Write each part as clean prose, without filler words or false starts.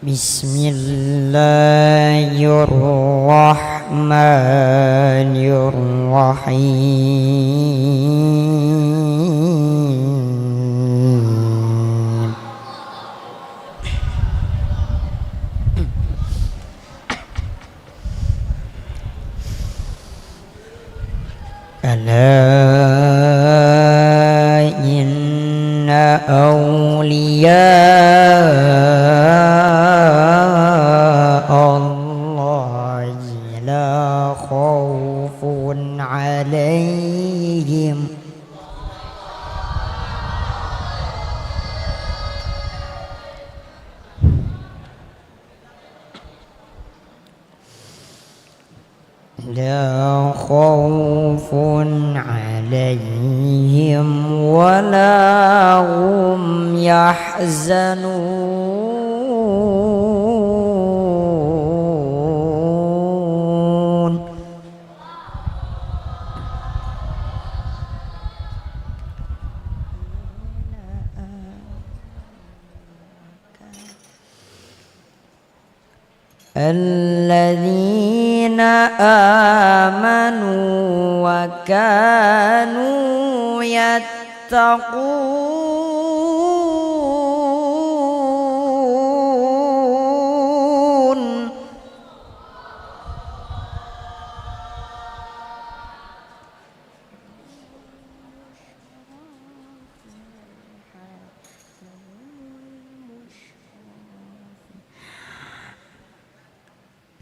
Bismillahirrahmanirrahim. Ala inna awliya Allahi la khawfun alaihim لا خوف عليهم ولا هم يحزنون الذين آمنوا وكانوا يتقون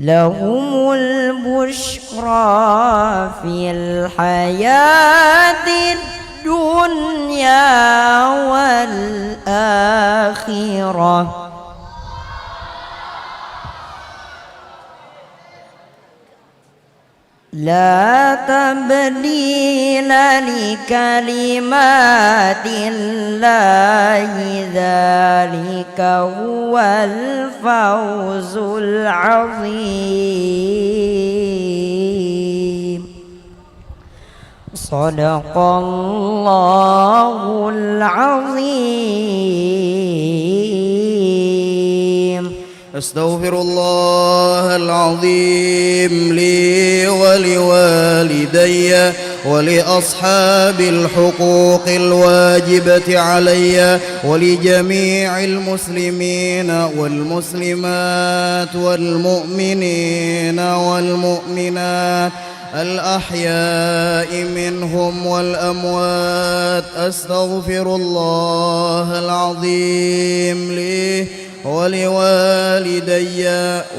لهم البشرى في الحياة الدنيا والآخرة لا تبديل لكلمات الله ذلك هو الفوز العظيم صدق الله العظيم. أستغفر الله العظيم لي ولوالدي ولأصحاب الحقوق الواجبة علي ولجميع المسلمين والمسلمات والمؤمنين والمؤمنات الأحياء منهم والأموات. أستغفر الله العظيم لي ولوالدي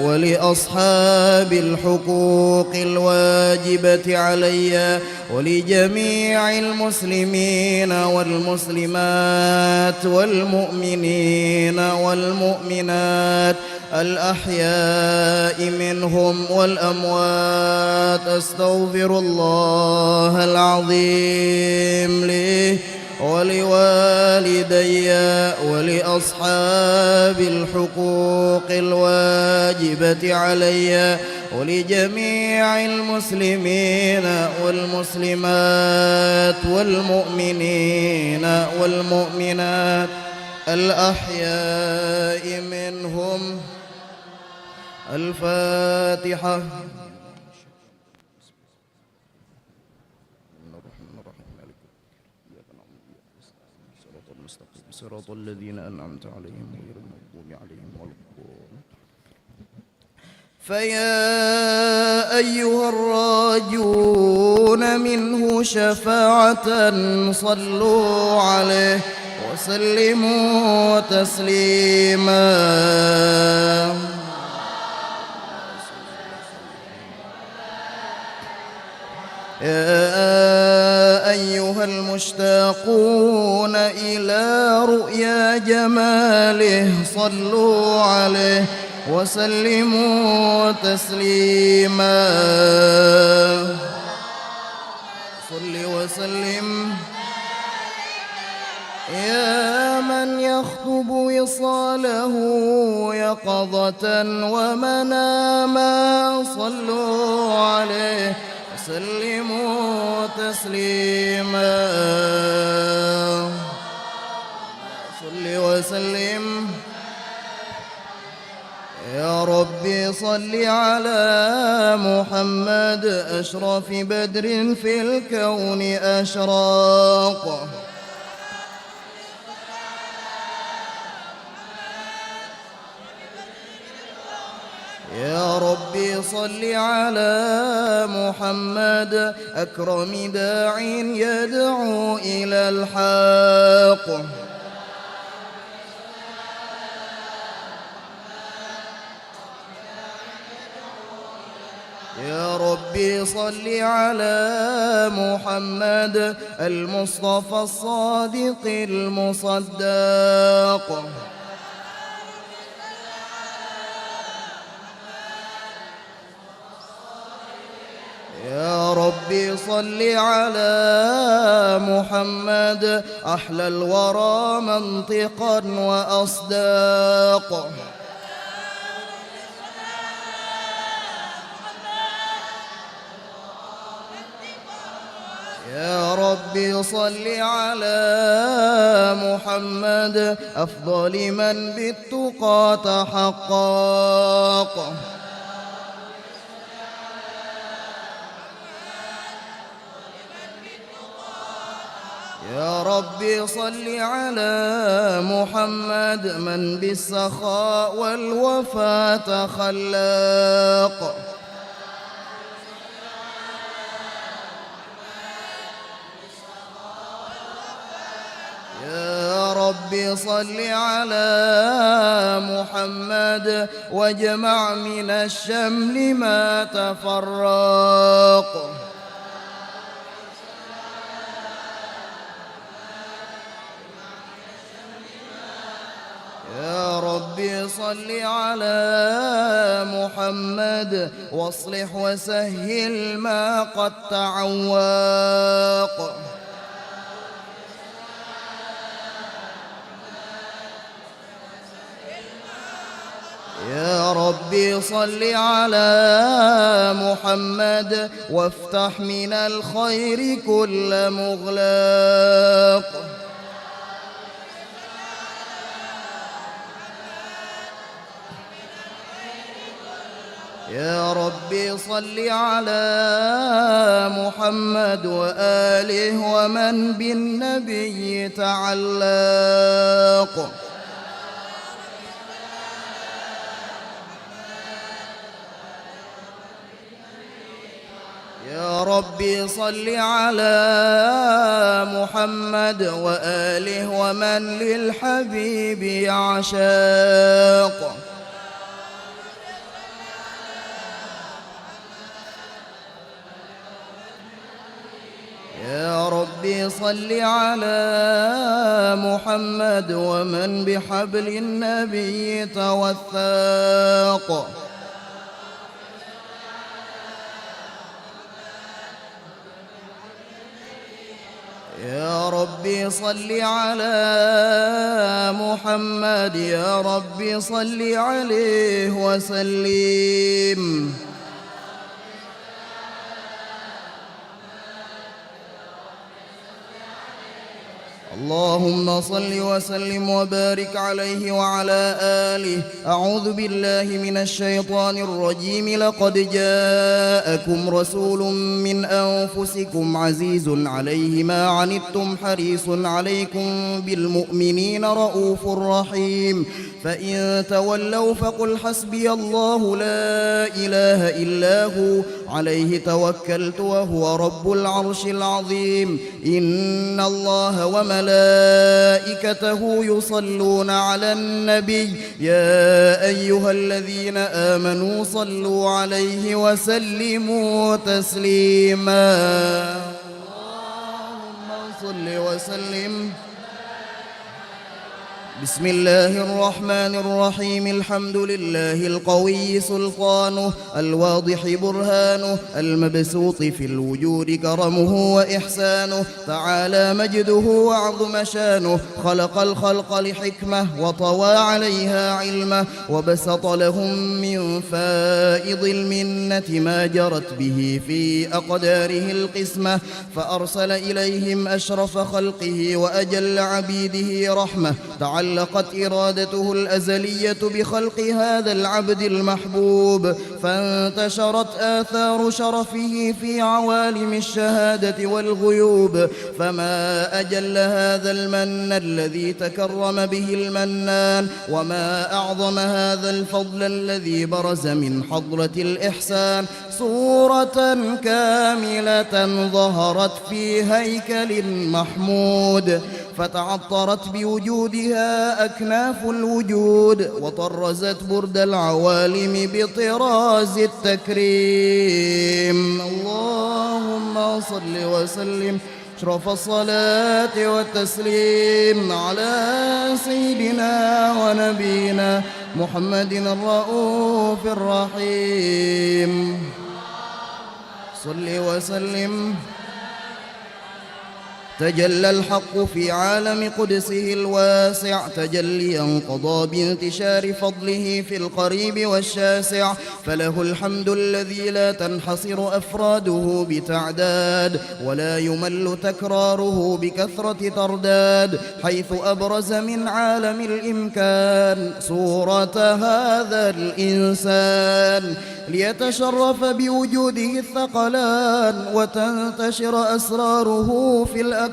ولأصحاب الحقوق الواجبة علي ولجميع المسلمين والمسلمات والمؤمنين والمؤمنات الأحياء منهم والأموات. أستغفر الله العظيم لي ولوالدي ولأصحاب الحقوق الواجبة علي ولجميع المسلمين والمسلمات والمؤمنين والمؤمنات الأحياء منهم. الفاتحة. صراط الذين أنعمت عليهم غير المغضوب عليهم ولا الضالين. فيا أيها الراجون منه شفاعة صلوا عليه وسلموا تسليما. يا أيها المشتاقون إلى رؤيا جماله صلوا عليه وسلموا تسليما. صل وسلم يا من يخطب وصاله يقظة ومناما صلوا عليه وسلموا تسليما. صل وسلم صل على محمد أشرف بدر في الكون أشراق. يا ربي صل على محمد أكرم داع يدعو إلى الحق. يا ربي صل على محمد المصطفى الصادق المصدق. يا ربي صل على محمد أحلى الورى منطقا وأصداق. يا ربي صل على محمد أفضل من بالتقى تحقق. يا ربي صل على محمد من بالسخاء والوفاء تخلق. يا ربي صل على محمد واجمع من الشمل ما تفرق. يا ربي صل على محمد واصلح وسهل ما قد تعوق. يا ربي صل على محمد وافتح من الخير كل مغلاق. يا ربي صل على محمد وآله ومن بالنبي تعلق. يا ربي صل على محمد وآله ومن للحبيب يعشاق. يا ربي صل على محمد ومن بحبل النبي توثاق. يا ربي صل على محمد يا ربي صل عليه وسلم. اللهم صل وسلم وبارك عليه وعلى آله. أعوذ بالله من الشيطان الرجيم. لقد جاءكم رسول من أنفسكم عزيز عليه ما عنتم حريص عليكم بالمؤمنين رؤوف رحيم. فإن تولوا فقل حسبي الله لا إله إلا هو عليه توكلت وهو رب العرش العظيم. إن الله وملائكته يصلون على النبي يا أيها الذين آمنوا صلوا عليه وسلموا تسليما. اللهم صل وسلم. بسم الله الرحمن الرحيم. الحمد لله القوي سلطانه الواضح برهانه المبسوط في الوجود كرمه وإحسانه تعالى مجده وعظم شانه. خلق الخلق لحكمة وطوى عليها علمه وبسط لهم من فائض المنة ما جرت به في أقداره القسمة. فأرسل إليهم أشرف خلقه وأجل عبيده رحمة. تعالى تعلقت إرادته الأزلية بخلق هذا العبد المحبوب، فانتشرت آثار شرفه في عوالم الشهادة والغيوب. فما أجل هذا المن الذي تكرم به المنان، وما أعظم هذا الفضل الذي برز من حضرة الإحسان صورة كاملة ظهرت في هيكل محمود، فتعطرت بوجودها أكناف الوجود، وطرزت برد العوالم بطراز التكريم. اللهم صل وسلم أشرف الصلاة والتسليم على سيدنا ونبينا محمد الرؤوف الرحيم. صل وسلم. تجلى الحق في عالم قدسه الواسع تجليا قضى بانتشار فضله في القريب والشاسع، فله الحمد الذي لا تنحصر أفراده بتعداد، ولا يمل تكراره بكثرة ترداد، حيث أبرز من عالم الإمكان صورة هذا الإنسان ليتشرف بوجوده الثقلان وتنتشر أسراره في الأكوان.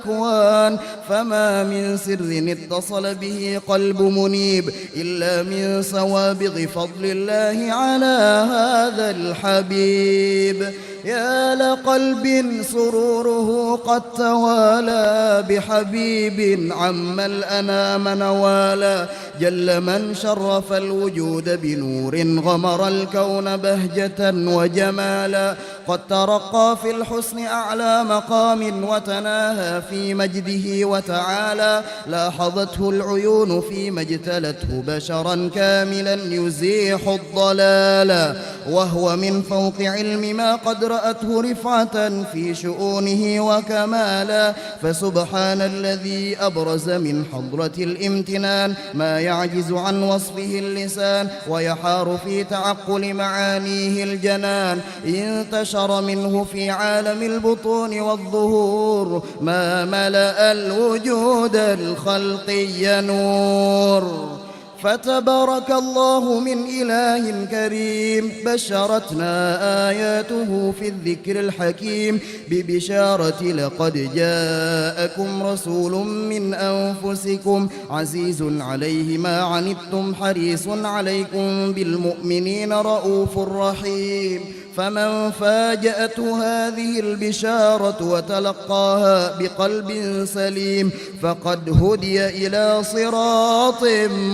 فما من سر اتصل به قلب منيب إلا من سوابغ فضل الله على هذا الحبيب. يا لقلب سروره قد توالى بحبيب عم الأنام نوالا، جل من شرف الوجود بنور غمر الكون بهجة وجمالا، قد ترقى في الحسن أعلى مقام وتناهى في مجده وتعالى، لاحظته العيون فيما اجتلته بشرا كاملا يزيح الضلالا، وهو من فوق علم ما قد رأته رفعة في شؤونه وكمالا. فسبحان الذي أبرز من حضرة الامتنان ما يعجز عن وصفه اللسان، ويحار في تعقل معانيه الجنان. انتشر منه في عالم البطون والظهور ما ملأ الوجود الخلقي نور. فتبارك الله من إله كريم، بشرتنا آياته في الذكر الحكيم ببشارة لقد جاءكم رسول من أنفسكم عزيز عليه ما عنتم حريص عليكم بالمؤمنين رؤوف رحيم. فمن فاجأته هذه البشارة وتلقاها بقلب سليم فقد هدي إلى صراط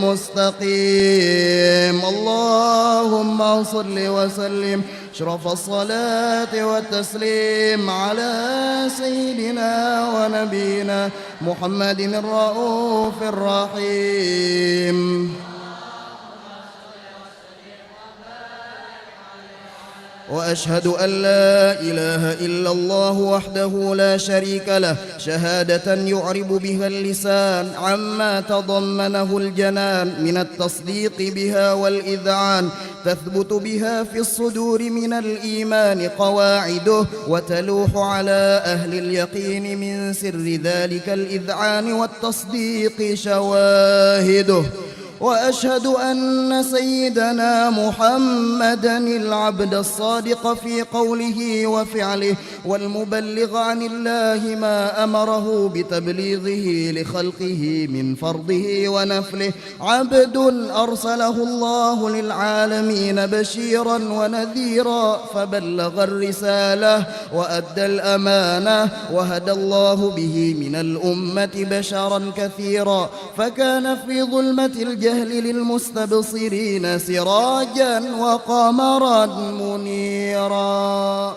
مستقيم. اللهم صل وسلم أشرف الصلاة والتسليم على سيدنا ونبينا محمد الرؤوف الرحيم. وأشهد أن لا إله إلا الله وحده لا شريك له شهادة يعرب بها اللسان عما تضمنه الجنان من التصديق بها والإذعان، تثبت بها في الصدور من الإيمان قواعده، وتلوح على أهل اليقين من سر ذلك الإذعان والتصديق شواهده. وأشهد أن سيدنا محمدًا العبد الصادق في قوله وفعله، والمبلغ عن الله ما أمره بتبليغه لخلقه من فرضه ونفله، عبد أرسله الله للعالمين بشيرا ونذيرا فبلغ الرسالة وأدى الأمانة، وهدى الله به من الأمة بشرا كثيرا، فكان في ظلمة الجهل للمستبصرين سراجا وقمرا منيرا.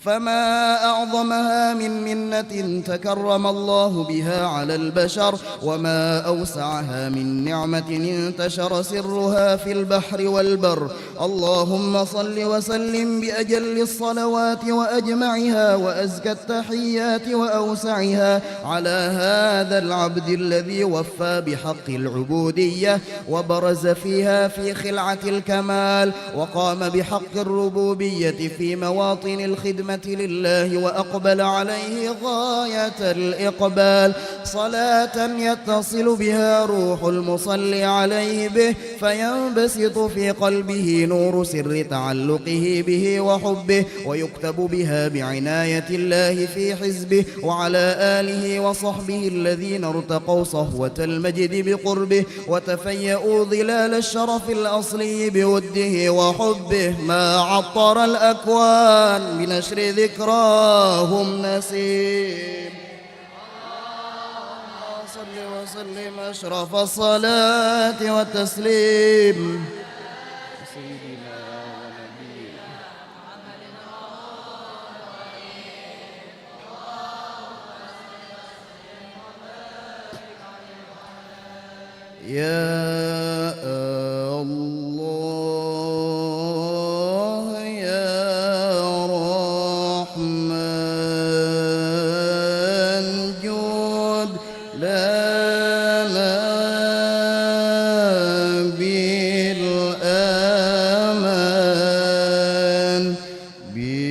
فما أعظمها من منة تكرم الله بها على البشر، وما أوسعها من نعمة انتشر سرها في البحر والبر. اللهم صل وسلم بأجل الصلوات وأجمعها وأزكى التحيات وأوسعها على هذا العبد الذي وفى بحق العبودية وبرز فيها في خلعة الكمال، وقام بحق الربوبية في مواطن الخدمة الخدمة لله وأقبل عليه غاية الإقبال، صلاة يتصل بها روح المصلي عليه به فينبسط في قلبه نور سر تعلقه به وحبه، ويكتب بها بعناية الله في حزبه، وعلى آله وصحبه الذين ارتقوا صهوة المجد بقربه وتفيأوا ظلال الشرف الأصلي بوده وحبه، ما عطر الأكوان بنشر ذكراهم نسيم. صل وسلم أشرف الصلاة والتسليم سيدنا ونبينا يا الله يا رحمن جود لنا بالأمان بالولي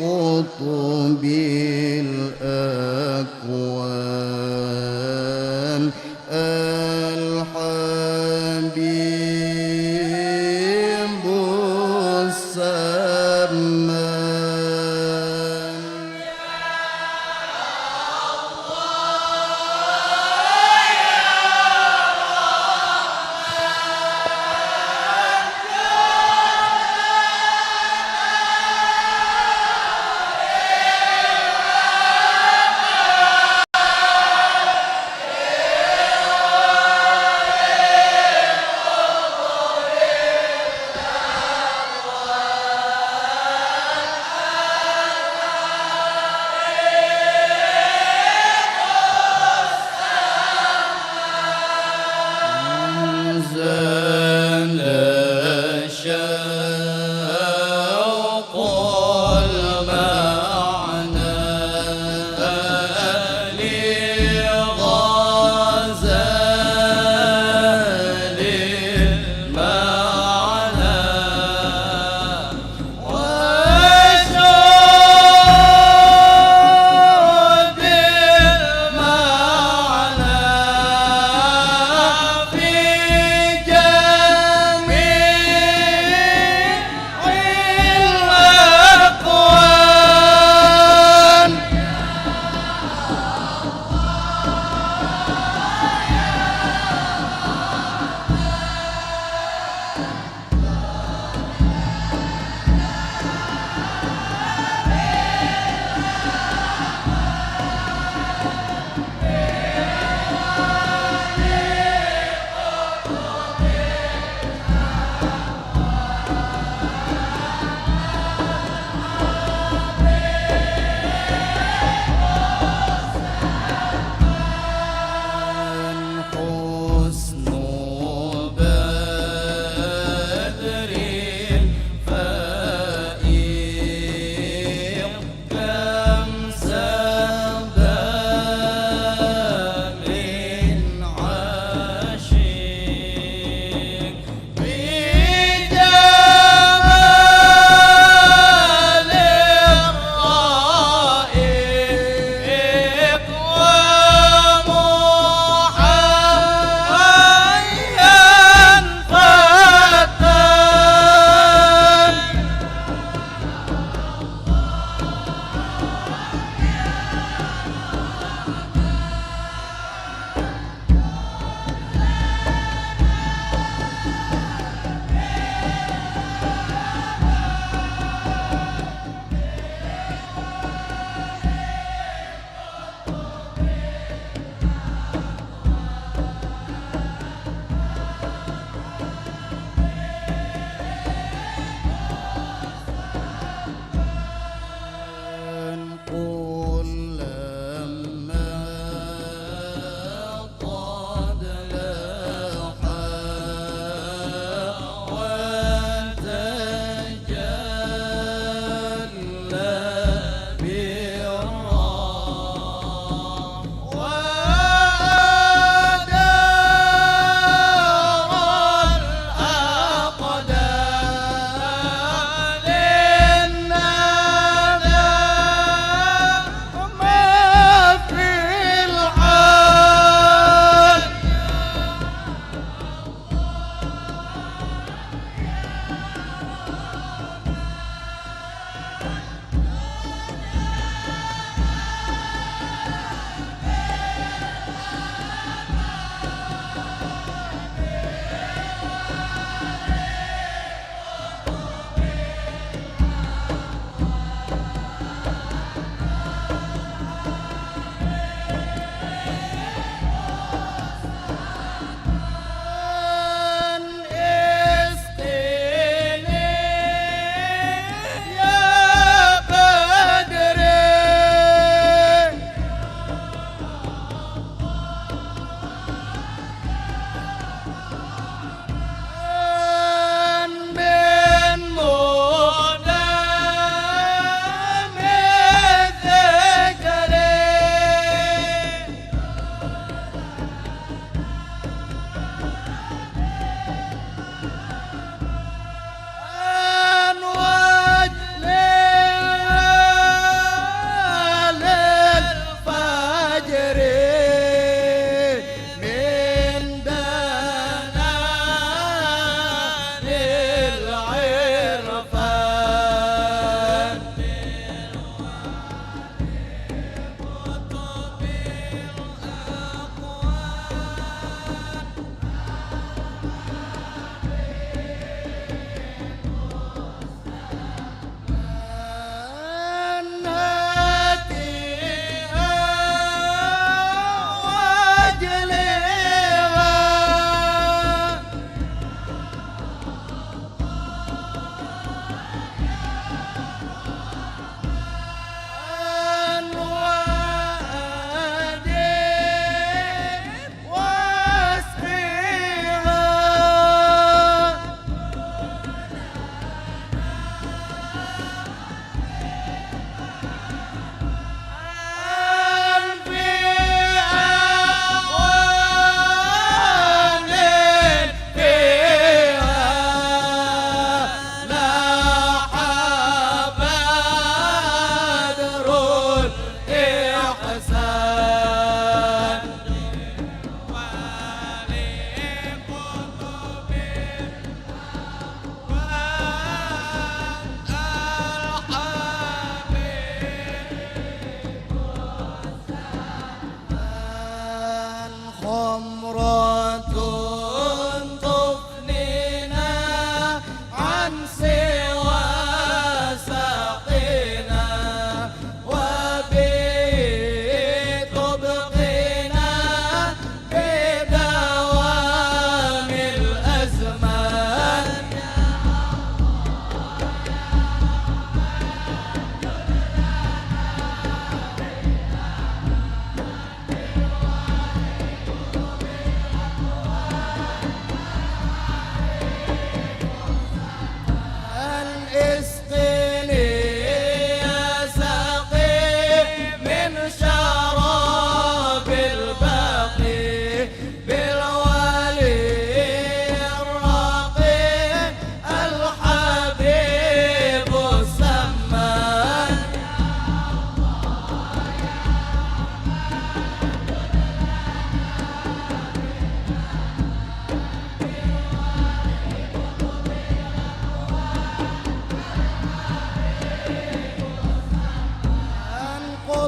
قطب الأكوان الحبيب السمان.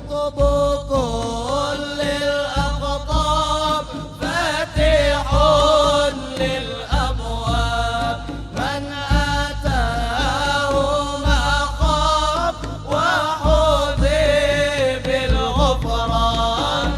قطب كل الأقطاب فاتح للأبواب من أتاه ما خاب وحظي بالغفران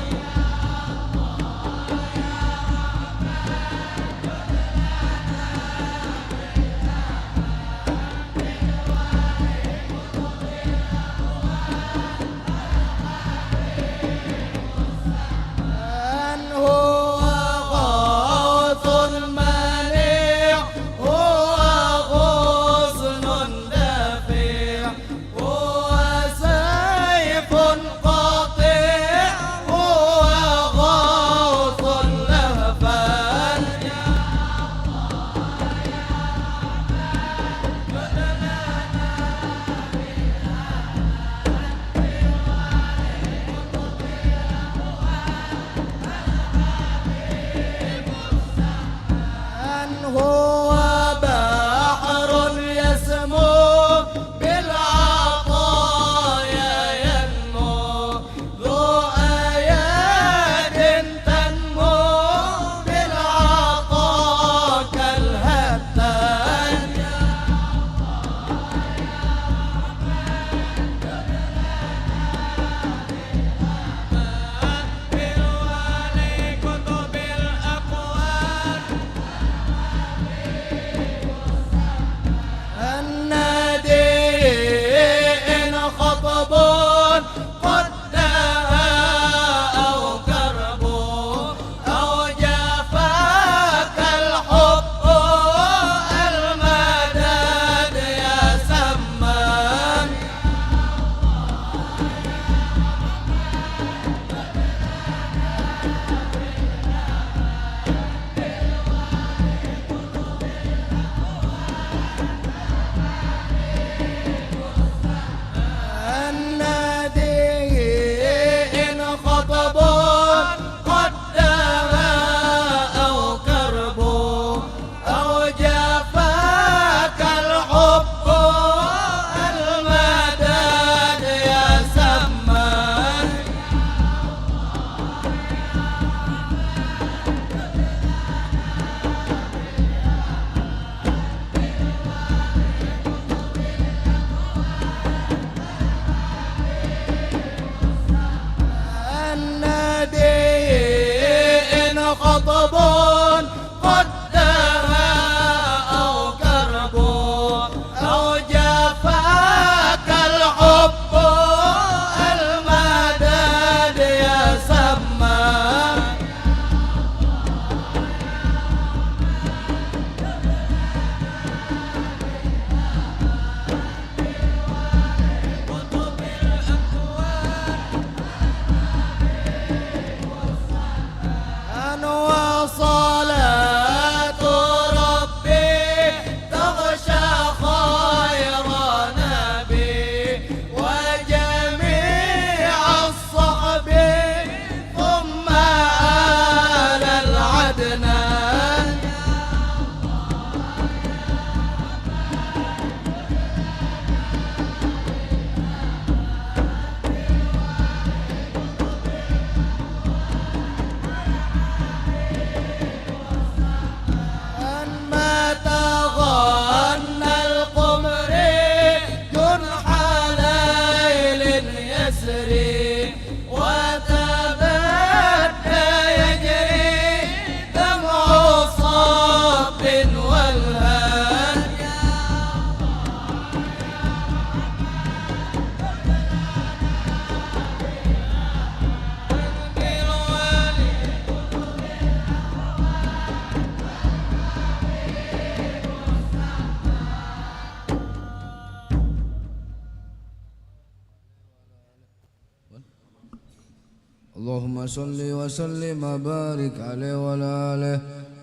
اللهم صل وسلم وبارك عليه وعلى آله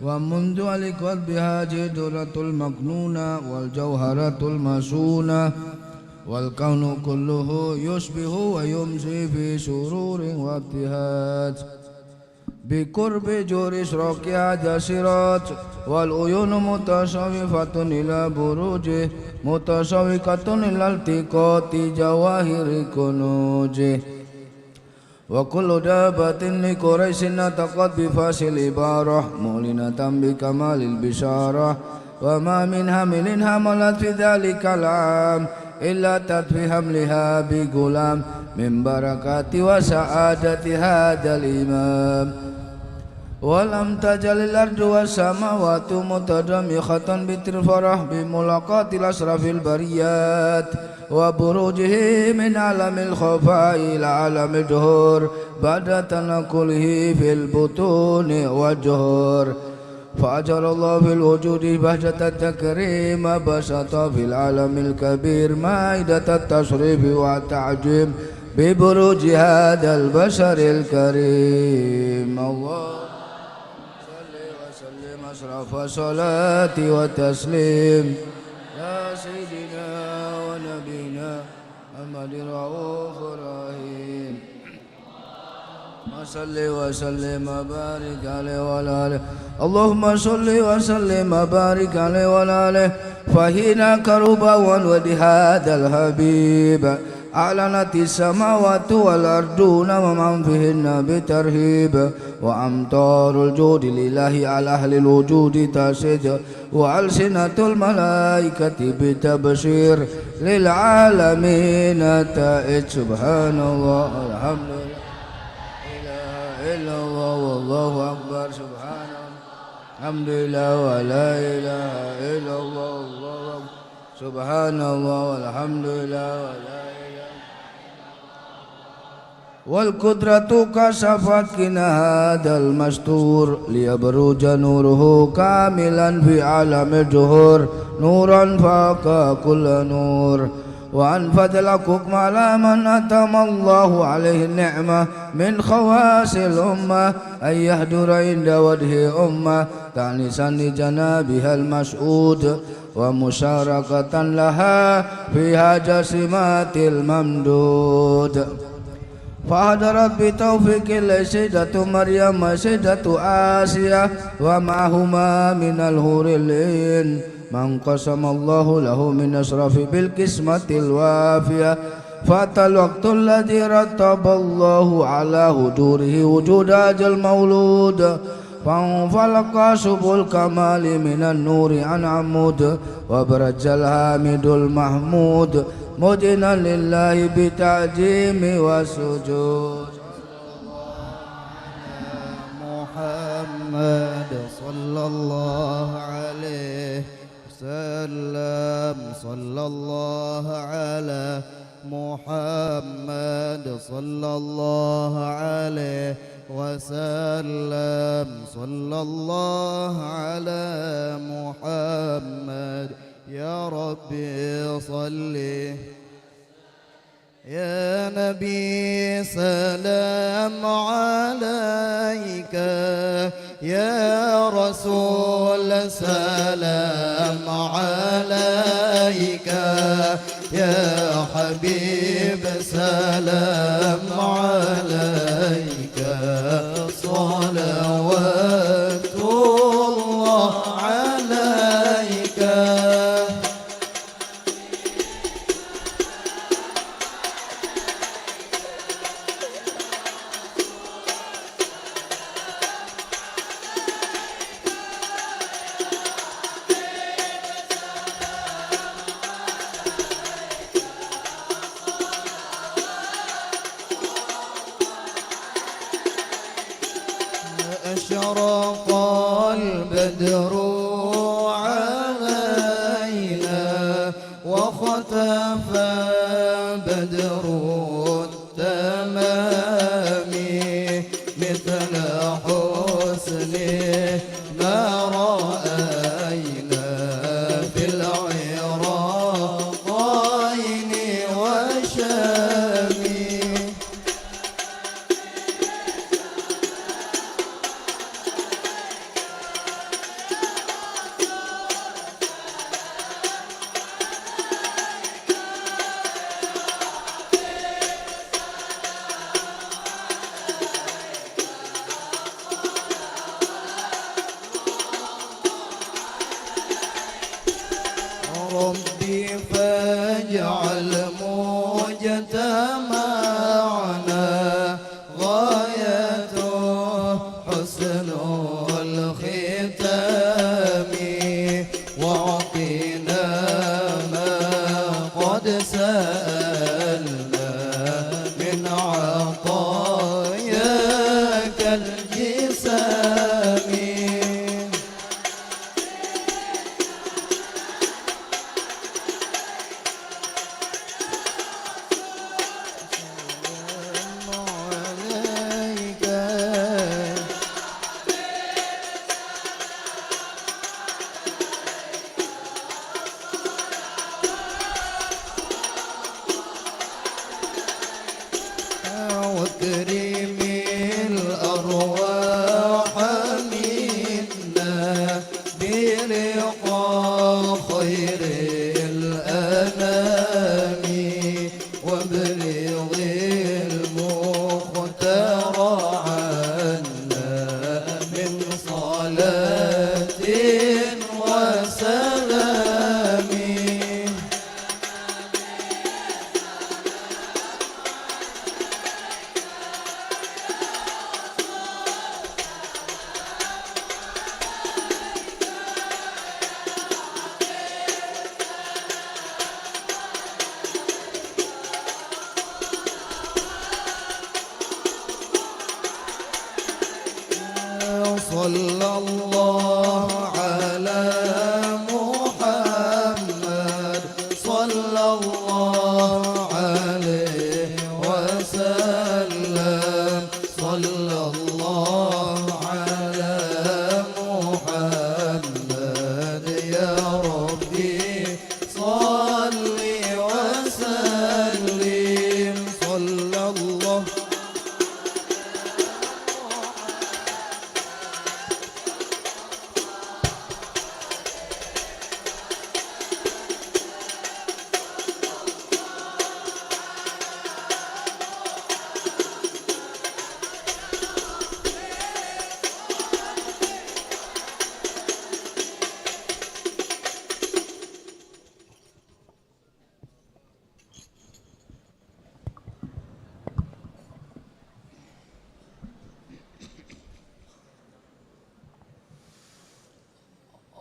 ومنذ عليك بهذه الدرة المكنونة والجوهرة المسونة والكون كله يشبه ويمسي في سرور وابتهاج بقرب جور إشراقها جاسرات والعيون متشوفة إلى بروجه متشوقة إلى التقاط جواهر كنوجه وكل دابة لقريش نطقت بفاصل العبارة معلنة بكمال البشارة وما من حمل حملت في ذلك العام إلا تطفي حملها بغلام من بركات وسعادة هذا الإمام ولم تزل الأرض والسماوات متضمخة بالفرح بملاقاة الأشرف البريات وبروجه من عالم الخفاء إلى عالم الجهور بعد تنقله في البطون والجهور فأجر الله في الوجود بهجة التكريم بسط في العالم الكبير مائدة التشريف والتعجيم ببروج هذا البشر الكريم الله صل وسلم أشرف صلاة وتسليم يا سيدنا ونبينا محمد رؤوف رحيم صل وسلم وبارك عليه وعلى آله اللهم صل وسلم وبارك عليه وعلى آله فهنا كربا ود هذا الحبيب أعلنت السماوات والأرضون ومن فيهن بترهيب وأمطار الجود لله على أهل الوجود تسد وألسنة الملائكة بتبشير للعالمين تائج سبحان الله الحمد لله إلا الله والله أكبر سبحان الله الحمد لله ولا إله إلا الله والله أكبر سبحان الله والحمد لله ولا إله والقدرة كشفت كنا هذا المستور ليبرج نوره كاملا في عالم الجهور نورا فاق كل نور وأنفذ الحكم على من أتم الله عليه النعمة من خواص الأمة أن يحضر عند وجه أمة تعنسا لجنابها المسعود ومشاركة لها فيها جسمات الممدود فحضرت بتوفيق الله سيدة مريم سيدة آسيا ومعهما من الحور العين من قسم الله له من أشرف بالقسمة الوافية فأتى الوقت الذي رتب الله على هجوره وجود هذا المولود فانفلق سبل الكمال من النور عن عمود وبرج الحامد المحمود مدنا لله بتعجيم وسجود محمد صلى الله عليه وسلم صلى الله على محمد صلى الله عليه وسلم صلى الله على محمد يا ربي صلي يا نبي سلام عليك يا رسول سلام عليك يا حبيب سلام عليك صلوات الله عليك أشرق البدر علينا وختف بدر التمام مثل حسنه ما رأينا في العراقين والشام من عطاياك الجسام وكريم الأرواح منا بلقاء خير الأنام وابلغ المختار عنا من صلاة وسلام صلى الله على محمد صلى الله عليه وسلم صلى الله على محمد يا ربي صل وسلم صلى الله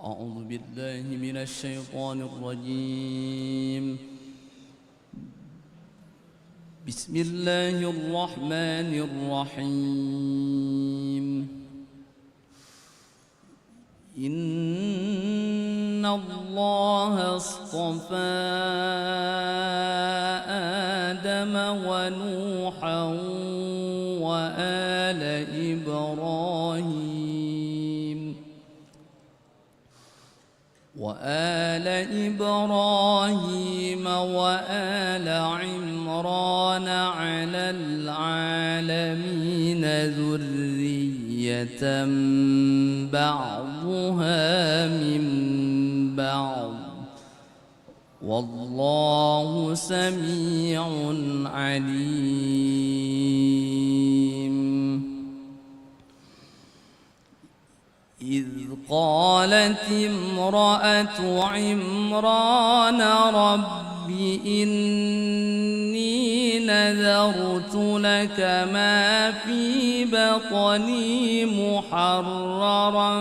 أعوذ بالله من الشيطان الرجيم بسم الله الرحمن الرحيم إن الله اصطفى آدم ونوحا وآل إبراهيم وآل عمران على العالمين ذرية بعضها من بعض والله سميع عليم إذ قالت امرأة عمران رب إني نذرت لك ما في بطني محررا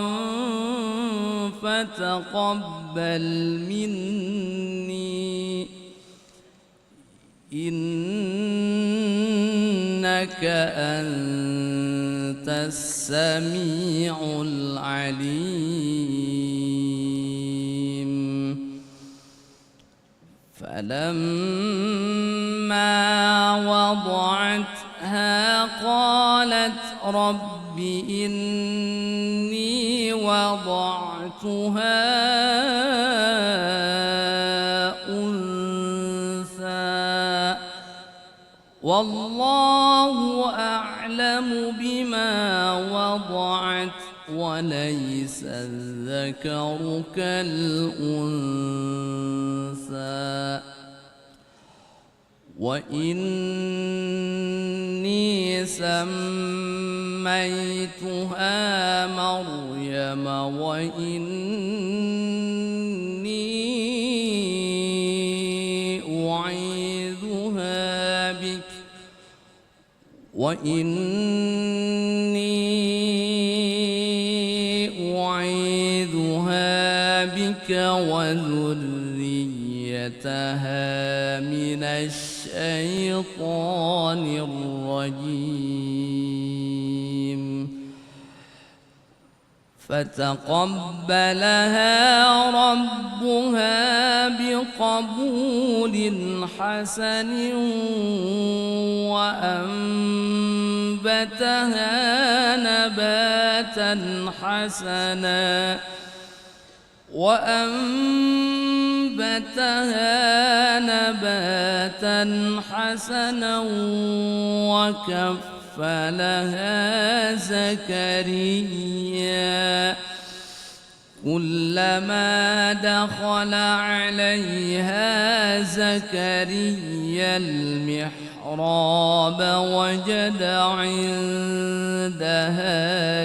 فتقبل مني إنك أنت السميع العليم فلما وضعتها قالت رب إني وضعتها أنثى والله أعلم بما وضعت وليس الذكر كالأنثى وإني سميتها مريم وإني أعيذها بك وذريتها من الشيطان الشيطان الرجيم فتقبلها ربها بقبول حسن وأنبتها نباتا حسنا وكفلها زكريا كلما دخل عليها زكريا المحراب وجد عندها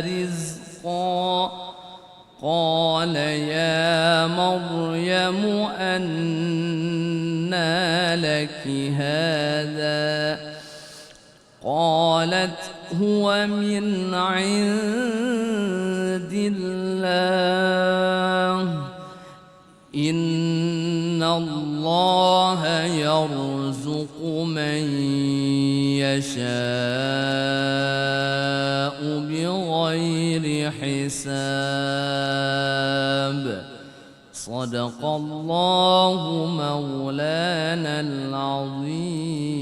رزقا قال يا مريم أنى لك هذا قالت هو من عند الله إن الله يرزق من يشاء بغير حساب صدق الله مولانا العظيم.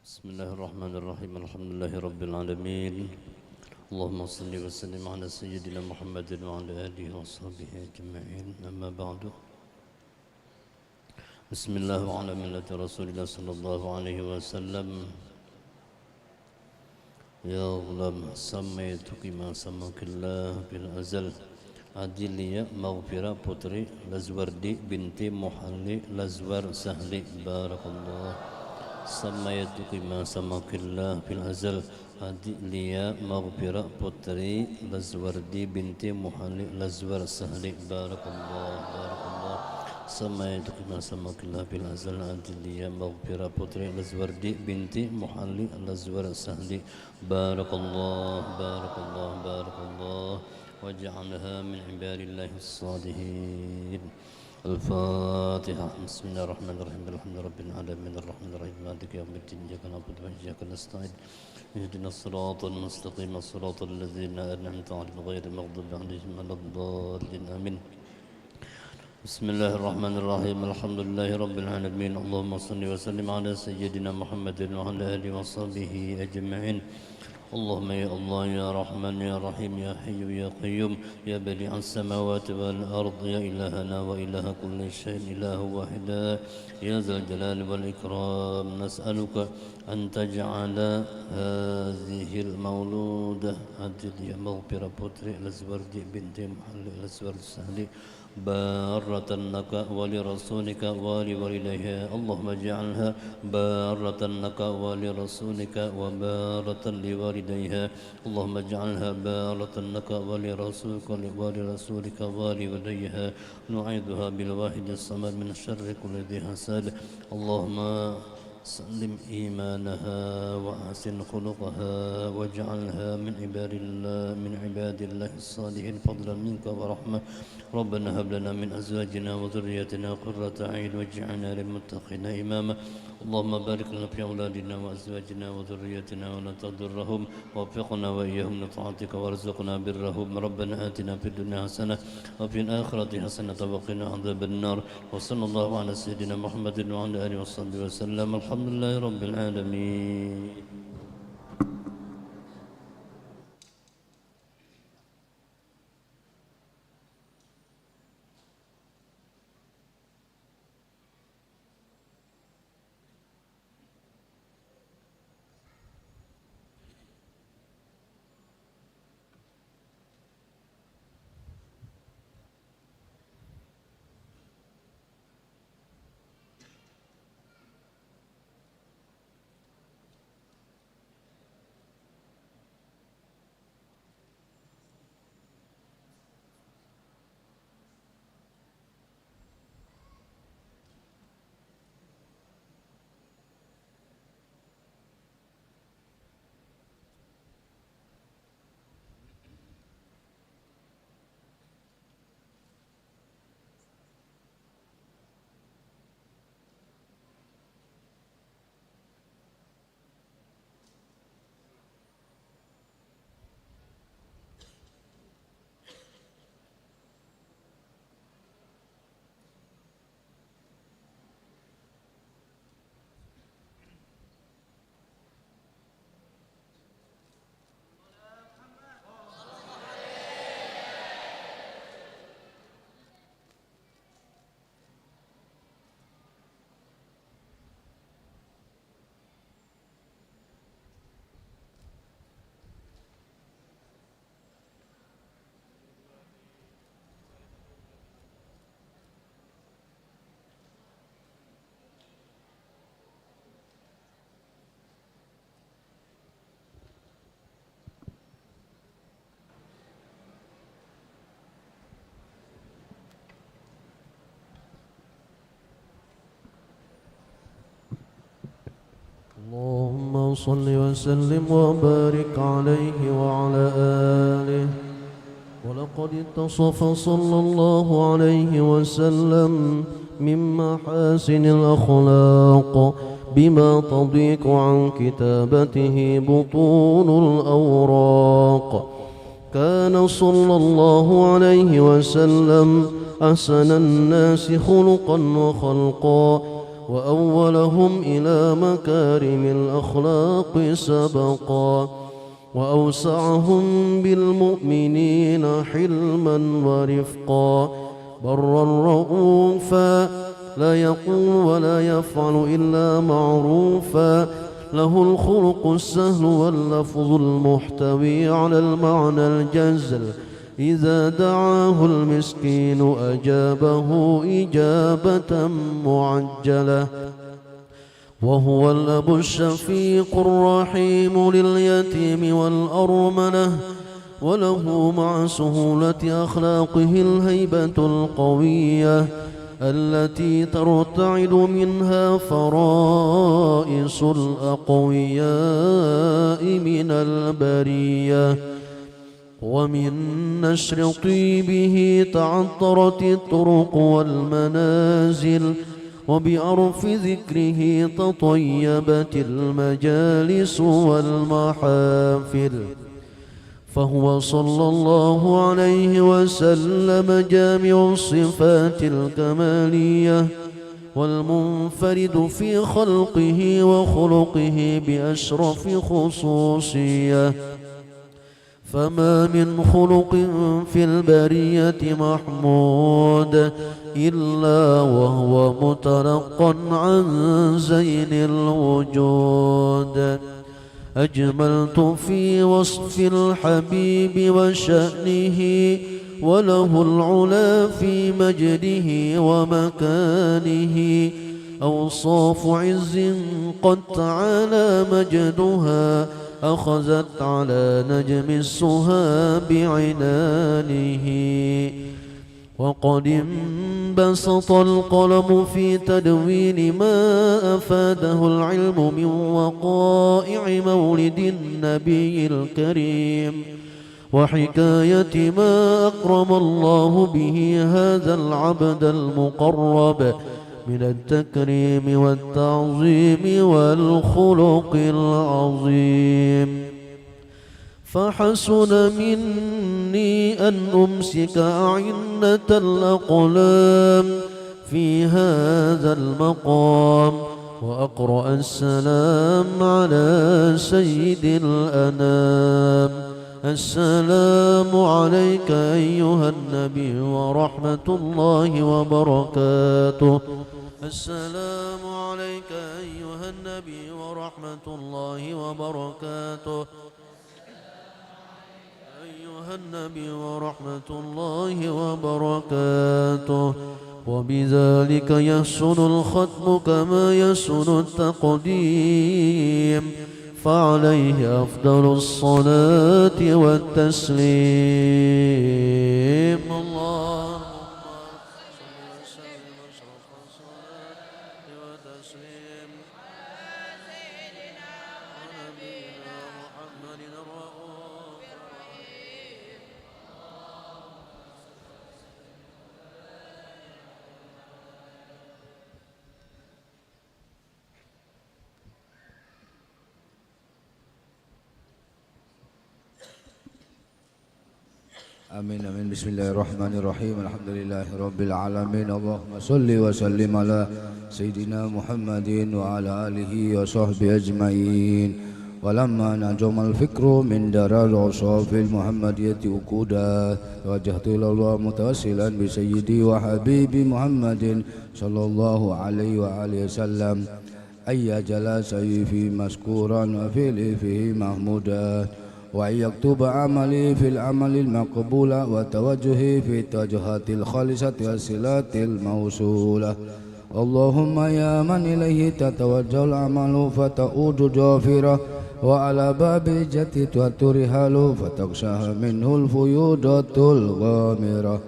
بسم الله الرحمن الرحيم الحمد لله رب العالمين اللهم صل وسلم على سيدنا محمد وعلى آله وصحبه أجمعين أما بعد بسم الله وعلى ملة رسول الله صلى الله عليه وسلم يا غلام سميتك ما سماك الله بالأزل Adilia Maghfirah Putri Lazwardi binti Muhalli Lazwar Sahli Barakallah Samayatuki ma samakillah fil azal Adilia Maghfirah Putri Lazwardi binti Muhalli Lazwar Sahli Barakallah Barakallah Samayatuki ma samakillah fil azal Adilia Maghfirah Putri Lazwardi binti Muhalli Lazwar Sahli Barakallah Barakallah Barakallah واجعلها من عباد الله الصالحين. الفاتحة. بسم الله الرحمن الرحيم الحمد لله رب العالمين الرحمن الرحيم مالك يوم الدين إياك نعبد وإياك نستعين اهدنا الصراط المستقيم صراط الذين أنعمت عليهم غير المغضوب عليهم ولا الضالين آمين. بسم الله الرحمن الرحيم الحمد لله رب العالمين اللهم صل وسلم على سيدنا محمد وعلى آله وصحبه أجمعين. اللهم يا الله يا رحمن يا رحيم يا حي يا قيوم يا بديع السماوات والأرض يا إلهنا وإله كل شيء إله واحدا يا ذا الجلال والإكرام نسألك أن تجعل هذه المولودة هذه مغفرة بطري الأزورد بنت محل الأزورد السهلي بارة لك ولرسولك ولوالديها اللهم اجعلها بارة لك ولرسولك وبارة لوالديها اللهم اجعلها بارة لك ولرسولك ولوالديها نعيذها بالواحد الصمد من شر كل ذي حسد اللهم سلم إيمانها وأحسن خلقها واجعلها من عباد الله الصالحين فضلا منك ورحمة ربنا هب لنا من أزواجنا وذريتنا قرة أعين واجعلنا للمتقين إماما اللهم بارك لنا في أولادنا وأزواجنا وذريتنا ولا تضرهم ووفقنا وإياهم لطاعتك وارزقنا برهم ربنا آتنا في الدنيا حسنة وفي الآخرة حسنة وقنا عذاب النار وصلى الله على سيدنا محمد وعلى آله وصحبه وسلم الحمد لله رب العالمين. صل وسلم وبارك عليه وعلى آله. ولقد اتصف صلى الله عليه وسلم من محاسن الأخلاق بما تضيق عن كتابته بطون الأوراق. كان صلى الله عليه وسلم أحسن الناس خلقا وخلقا وأولهم إلى مكارم الأخلاق سبقا وأوسعهم بالمؤمنين حلما ورفقا برا رؤوفا لا يقول ولا يفعل إلا معروفا له الخلق السهل واللفظ المحتوي على المعنى الجزل إذا دعاه المسكين أجابه إجابة معجلة وهو الأب الشفيق الرحيم لليتيم والأرملة وله مع سهولة أخلاقه الهيبة القوية التي ترتعد منها فرائص الأقوياء من البرية ومن نشر طيبه تعطرت الطرق والمنازل وبعرف ذكره تطيبت المجالس والمحافل فهو صلى الله عليه وسلم جامع الصفات الكمالية والمنفرد في خلقه وخلقه بأشرف خصوصية فما من خلق في البرية محمود إلا وهو متلقى عن زين الوجود. أجملت في وصف الحبيب وشأنه وله العلا في مجده ومكانه أوصاف عز قد تعالى مجدها أخذت على نجم السها بعنانه وقد انبسط القلم في تدوين ما أفاده العلم من وقائع مولد النبي الكريم وحكاية ما أكرم الله به هذا العبد المقرب من التكريم والتعظيم والخلق العظيم فحسن مني أن أمسك أعنة الأقلام في هذا المقام وأقرأ السلام على سيد الأنام. السلام عليك أيها النبي ورحمة الله وبركاته. السلام عليك أيها النبي ورحمة الله وبركاته. أيها النبي ورحمة الله وبركاته. وبذلك يحسن الختم كما يحسن التقديم فعليه أفضل الصلاة والتسليم. اللهم صل وسلم أشرف الصلاة والتسليم على سيدنا ونبينا محمد الرؤوف الرحيم. Amin amin. Bismillahirrahmanirrahim. Alhamdulillahi rabbil alamin. Allahumma sholli wa sallim ala sayyidina Muhammadin wa ala alihi wa sahbihi ajma'in. Walamma najamal fikru min daral usafil Muhammadiyati uquda wajhtu ila Allah mutawassilan bi sayyidi wa habibi Muhammadin sallallahu alaihi wa alihi wasallam ayya jalasai fi maskuran wa fihi mahmuda وأن يكتب عملي في العمل المقبول وتوجهي في التوجهات الخالصة والصلات الموصولة. اللهم يا من إليه تتوجه الأعمال فتؤود جافرة وعلى باب الجنة ترحل فتغشاها منه الفيوضات الغامرة.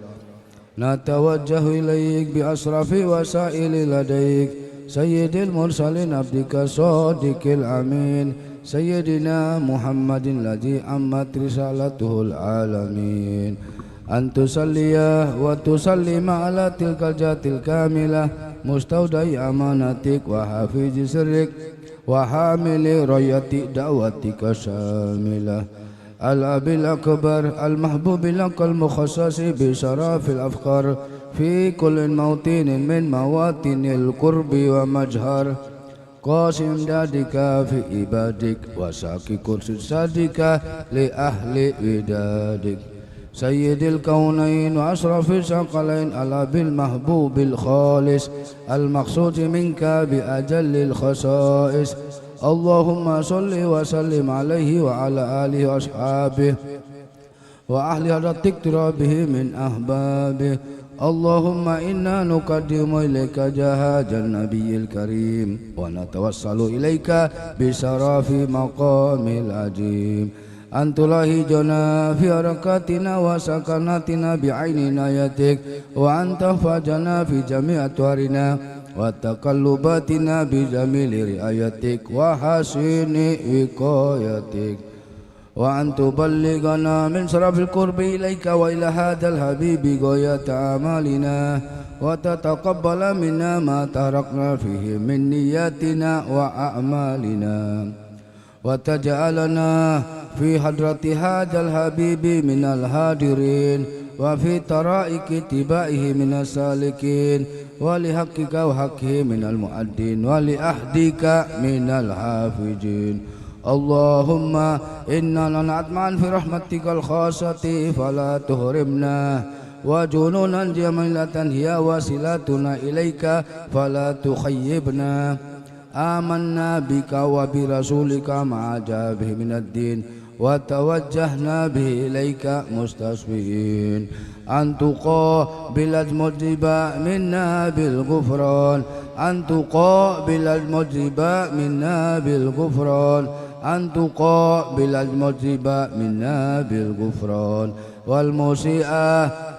نتوجه إليك بأشرف وسائل لديك سيد المرسلين عبدك الصادق الأمين سيدنا محمد الذي عمت رسالته العالمين أن تصلي وتسلم على تلك الجات الكاملة مستودع أمانتك وحافظ سرك وحامل راية دعوتك الشاملة الأب الأكبر المحبوب لك المخصص بشرف الأفخار في كل موطن من مواطن القرب ومجهر قاسم دادك في عبادك وساكي كرسي صديك لأهل ودادك سيد الكونين وأشرف الثقلين الأب المحبوب الخالص المقصود منك بأجل الخصائص اللهم صل وسلم عليه وعلى آله وأصحابه وأهل هذا اقترابه من أحبابه اللهم إنا نقدم إليك جهاد النبي الكريم ونتوسل إليك بشرف مقام العظيم أن تلاهجنا في حركاتنا وسكناتنا بعين عنايتك وأن تحفظنا في جميع أطوارنا وتقلباتنا بجميل رعايتك وحسن وقايتك وأن تبلغنا من شرف القرب إليك وإلى هذا الحبيب غاية أعمالنا وتتقبل منا ما تركنا فيه من نياتنا وأعمالنا وتجعلنا في حضرة هذا الحبيب من الحاضرين وفي طرائق اتباعه من السالكين ولحقك وحقه من المؤدين ولأهدك من الحافظين اللهم إنا نطمع في رحمتك الخاصة فلا تحرمنا وجنونا جميلة هي وسيلتنا إليك فلا تخيبنا آمنا بك وبرسولك ما جاء به من الدين وتوجهنا به إليك مستصفين أن تقابل المذنب منا بالغفران أن تقابل المذنب منا بالغفران أن تقابل المذنب منا بالغفران والمسيء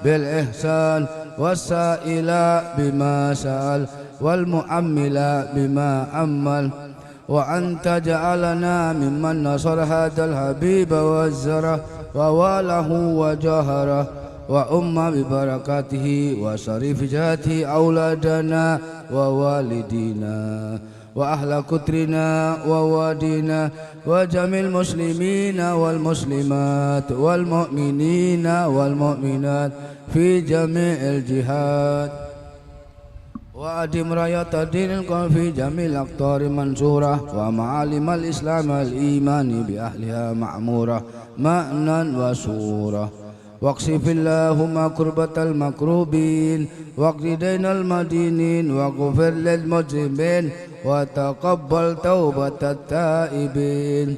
بالإحسان والسائل بما سأل والمؤمل بما أمل وأن تجعلنا ممن نصر هذا الحبيب وزره وواله وجهره وأم ببركاته وشريف جاته أولادنا ووالدينا وأهل كترنا ووادينا وجميع المسلمين والمسلمات والمؤمنين والمؤمنات في جميع الجهات وأدم راية الدين القوم في جميع الأقطار منشورة ومعالم الإسلام والإيمان بأهلها معمورة مأنا وسورة واكشف اللهم كربة المكروبين واقض دين المدينين واغفر للمذنبين وتقبل توبة التائبين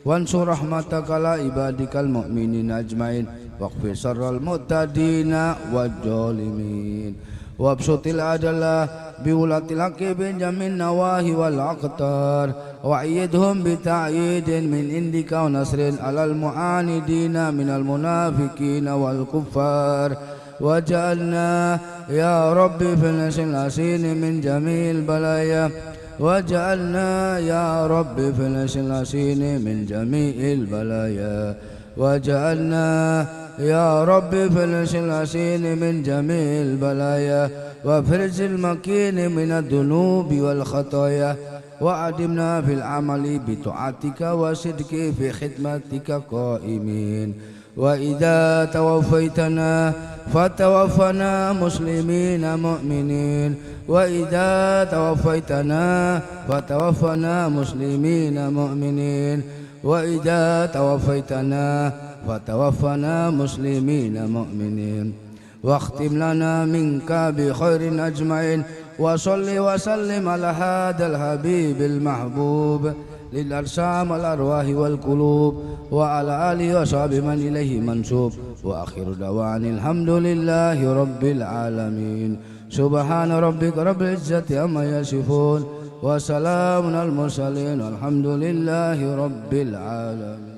وانصر رحمتك على عبادك المؤمنين أجمعين واغفر شر المعتدين والظالمين وابسط العدل بولاة الحق بين جميع النواهي والأقطار وأيدهم بتأييد من عندك ونصر على المعاندين من المنافقين والكفار وجعلنا يا رب في الحسين من جميع البلايا وجعلنا يا رب في الحسين من جميع البلايا وجعلنا يا رب فرج الحسين من جميع البلايا وفرج المكين من الذنوب والخطايا وأدمنا في العمل بطاعتك وصدق في خدمتك قائمين وإذا توفيتنا فتوفنا مسلمين مؤمنين وإذا توفيتنا فتوفنا مسلمين مؤمنين وإذا توفيتنا فتوفنا مسلمين مؤمنين واختم لنا منك بخير أجمعين وصل وسلم على هذا الحبيب المحبوب للأجسام والأرواح والقلوب وعلى آله وصحبه من إليه منسوب وآخر دعوانا الحمد لله رب العالمين سبحان ربك رب العزة عما يصفون وسلام على المرسلين والحمد لله رب العالمين.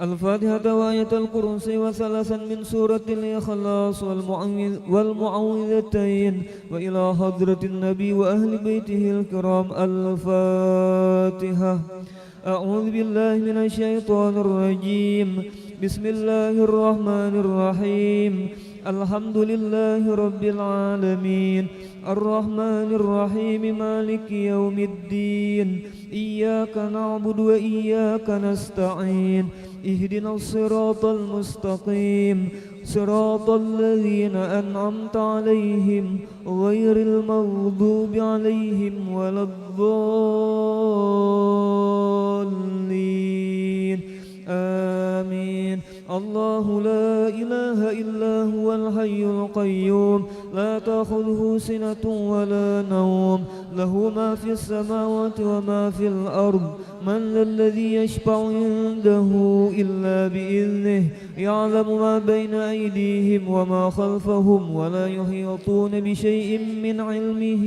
الفاتحة وآية الكرسي وثلاثا من سورة الإخلاص والمعوذتين وإلى حضرة النبي وأهل بيته الكرام. الفاتحة. أعوذ بالله من الشيطان الرجيم. بسم الله الرحمن الرحيم. الحمد لله رب العالمين الرحمن الرحيم مالك يوم الدين إياك نعبد وإياك نستعين اهدنا الصراط المستقيم صراط الذين أنعمت عليهم غير المغضوب عليهم ولا الضالين آمين. الله لا إله إلا هو الحي القيوم لا تأخذه سنة ولا نوم له ما في السماوات وما في الأرض. من ذا الذي يشفع عنده إلا بإذنه يعلم ما بين أيديهم وما خلفهم ولا يحيطون بشيء من علمه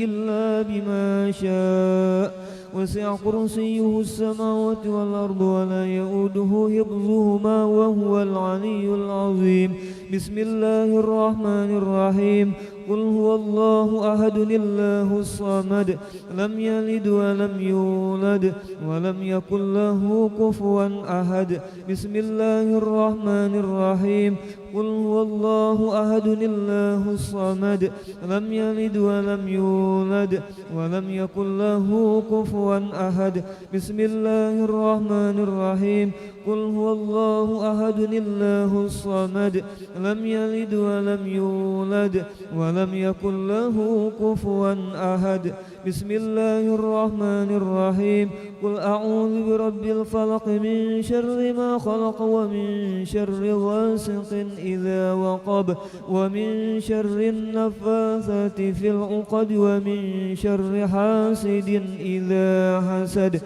إلا بما شاء وسع كرسيه السماوات والأرض ولا يؤوده حفظهما وهو العلي العظيم. بسم الله الرحمن الرحيم. قل هو الله أحد الله الصمد لم يلد ولم يولد ولم يكن له كفوا أحد. بسم الله الرحمن الرحيم. قل هو الله أحد الله الصمد لم يلد ولم يولد ولم يكن له كفوا أحد. بسم الله الرحمن الرحيم. قل هو الله أحد الله الصمد لم يلد ولم يولد ولم يكن له كفوا أحد. بسم الله الرحمن الرحيم. قل أعوذ برب الفلق من شر ما خلق ومن شر غاسق إذا وقب ومن شر النفاثات في العقد ومن شر حاسد إذا حسد.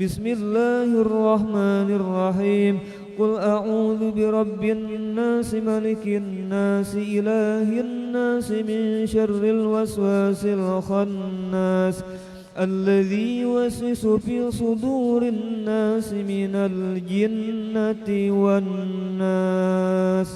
بسم الله الرحمن الرحيم. قل أعوذ برب الناس ملك الناس إله الناس من شر الوسواس الخناس الذي يوسوس في صدور الناس من الجنة والناس.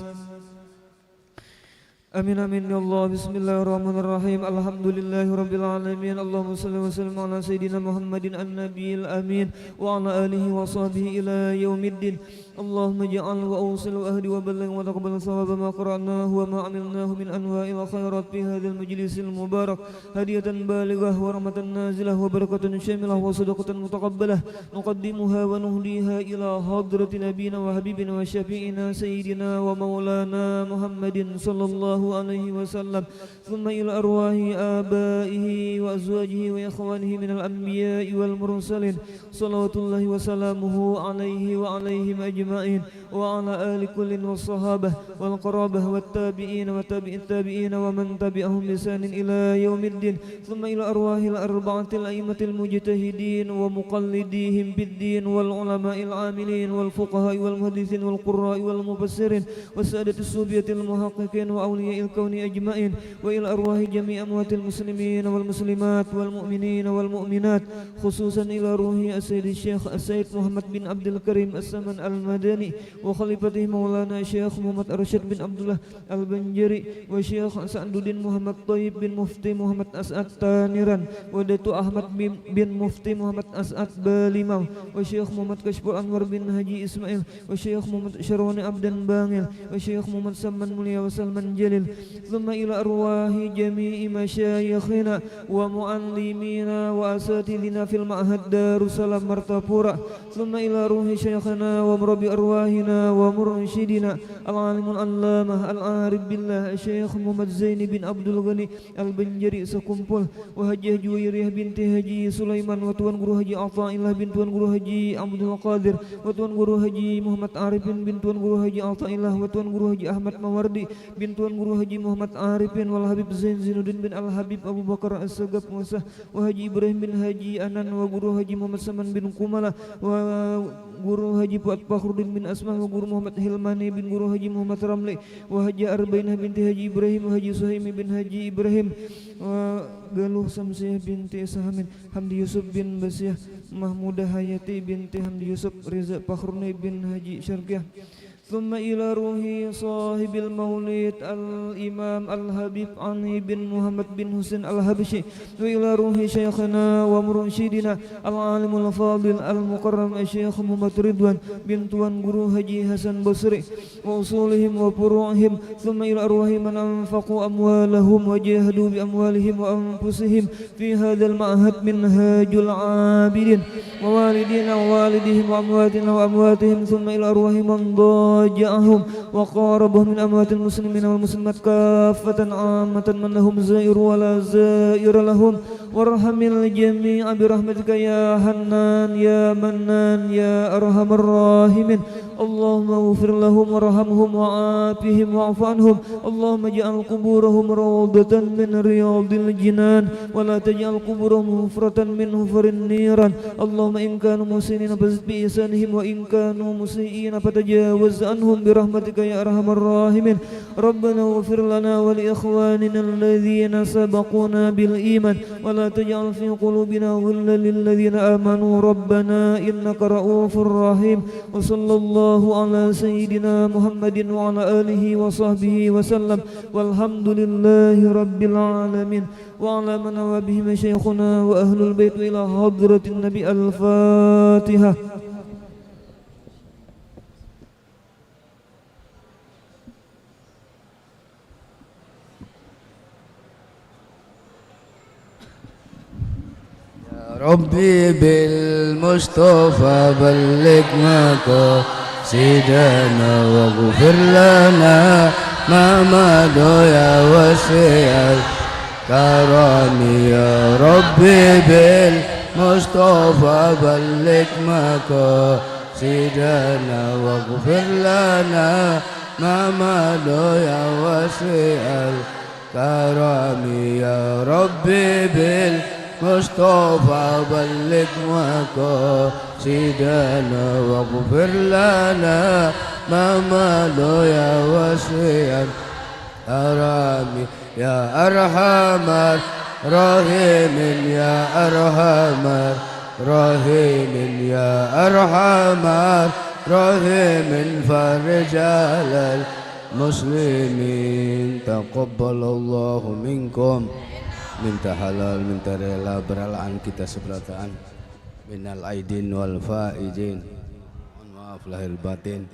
آمين آمين يا الله. بسم الله الرحمن الرحيم. الحمد لله رب العالمين. اللهم صل وسلم على سيدنا محمد النبي الأمين وعلى آله وصحبه إلى يوم الدين. اللهم اجعل وأوصل وأهدي وبلغ وتقبل ثواب ما قرأناه وما عملناه من أنواع الخيرات في هذا المجلس المبارك هدية بالغة ورحمة نازلة وبركة شاملة وصدقة متقبلة نقدمها ونهديها إلى حضرة نبينا وحبيبنا وشفيعنا سيدنا ومولانا محمد صلى الله عليه وسلم ثم إلى أرواح آبائه وأزواجه وإخوانه من الأنبياء والمرسلين صلوات الله وسلامه عليه وعليهم أجمعين وعلى آل كل والصحابة والقرابة والتابعين وتابع التابعين ومن تبعهم بإحسان إلى يوم الدين ثم إلى أرواح الأربعة الأئمة المجتهدين ومقلديهم بالدين والعلماء العاملين والفقهاء والمحدثين والقراء والمفسرين والسادة الصوفية المحققين وأولياء الكون أجمعين وإلى أرواح جميع أموات المسلمين والمسلمات والمؤمنين والمؤمنات خصوصا إلى روح السيد الشيخ السيد محمد بن عبد الكريم السمن المدني وخليفته مولانا الشيخ محمد أرشد بن عبد الله البنجري والشيخ سعد الدين محمد طيب بن مفتي محمد أسعد تانيران ودatu أحمد بن مفتي محمد أسعد باليمau والشيخ محمد كشف الأنور بن حجي إسماعيل والشيخ محمد شرواني عبدن بانيل والشيخ محمد سمن مليا وسلمان جليل ثم إلى أرواح جميع مشايخنا ومعلمينا وأساتذتنا في المعهد دار السلام مرتapura ثم إلى روح شيخنا ومربي أرواحنا ومرشدنا العالم العلامة العارف بالله الشيخ محمد زين بن عبد الغني البنجري sekumpul وهجي جويرية بنت هجي سليمان وتوان guru haji Athaillah bin tuan guru haji Abdul Qadir وتوان guru haji Muhammad Arifin bin tuan guru haji Athaillah وتوان guru haji Ahmad Mawardi bin tuan guru Guru Haji Muhammad Arifin wal Habib Zain Zainuddin bin Al Habib Abu Bakar As-Sagaf Musah wa Haji Ibrahim bin Haji Anan wa Guru Haji Muhammad Saman bin Kumala wa Guru Haji Fuad Fakhruddin bin Asma wa Guru Muhammad Hilmani bin Guru Haji Muhammad Ramli wa Haji Arbainah binti Haji Ibrahim wa Haji Suhaimi bin Haji Ibrahim wa Galuh Samsiah binti Sahamin Hamdi Yusuf bin Basyah Mahmudah Hayati binti Hamdi Yusuf Riza Fakhruni bin Haji Syarqiyah. ثم إلى روح صاحب المولد الإمام الحبيب علي بن محمد بن حسين الحبشي وإلى روح شيخنا ومرشدنا العالم الفاضل المكرم الشيخ محمد رضوان بن توان Guru Haji Hasan Basri وأصولهم وفروعهم ثم إلى أرواح من أنفقوا أموالهم وجاهدوا بأموالهم وأنفسهم في هذا المعهد منهاج العابدين ووالدينا ووالدهم وأمواتنا وأمواتهم ثم إلى أرواح من ضاجعهم وقاربهم من أموات المسلمين والمسلمات كافة عامة من لهم زائر ولا زائر لهم وارحم الجميع برحمتك يا حنان يا منان يا أرحم الراحمين اللهم اغفر لهم وارحمهم وعافهم واعف عنهم اللهم اجعل قبورهم روضة من رياض الجنان ولا تجعل قبورهم حفرة من حفر النيران اللهم إن كانوا محسنين فزد بإحسانهم وإن كانوا مسيئين فتجاوز عنهم برحمتك يا أرحم الراحمين ربنا اغفر لنا ولإخواننا الذين سبقونا بالإيمان ولا تجعل في قلوبنا غلا للذين آمنوا ربنا إنك رؤوف رحيم وصلى الله على سيدنا محمد وعلى آله وصحبه وسلم والحمد لله رب العالمين وعلى من هوى به مشايخنا وأهل البيت إلى حضرة النبي الفاتحة. ربي بالمصطفى بلغ مقاصدنا واغفر لنا ما مضى يا وسيع الكرم يا ربي بالمصطفى بلغ مقاصدنا واغفر لنا ما مضى يا وسيع الكرم يا ربي مصطفى بلغ مقاصدنا واغفر لنا ما مضى يا وسيع الكرم يا أرحم الراحمين يا أرحم الراحمين يا أرحم الراحمين فرج على المسلمين تقبل الله منكم. Minta halal, minta rela, beralaan kita seberataan minal aidin wal faizin. Mohon maaf lahir batin.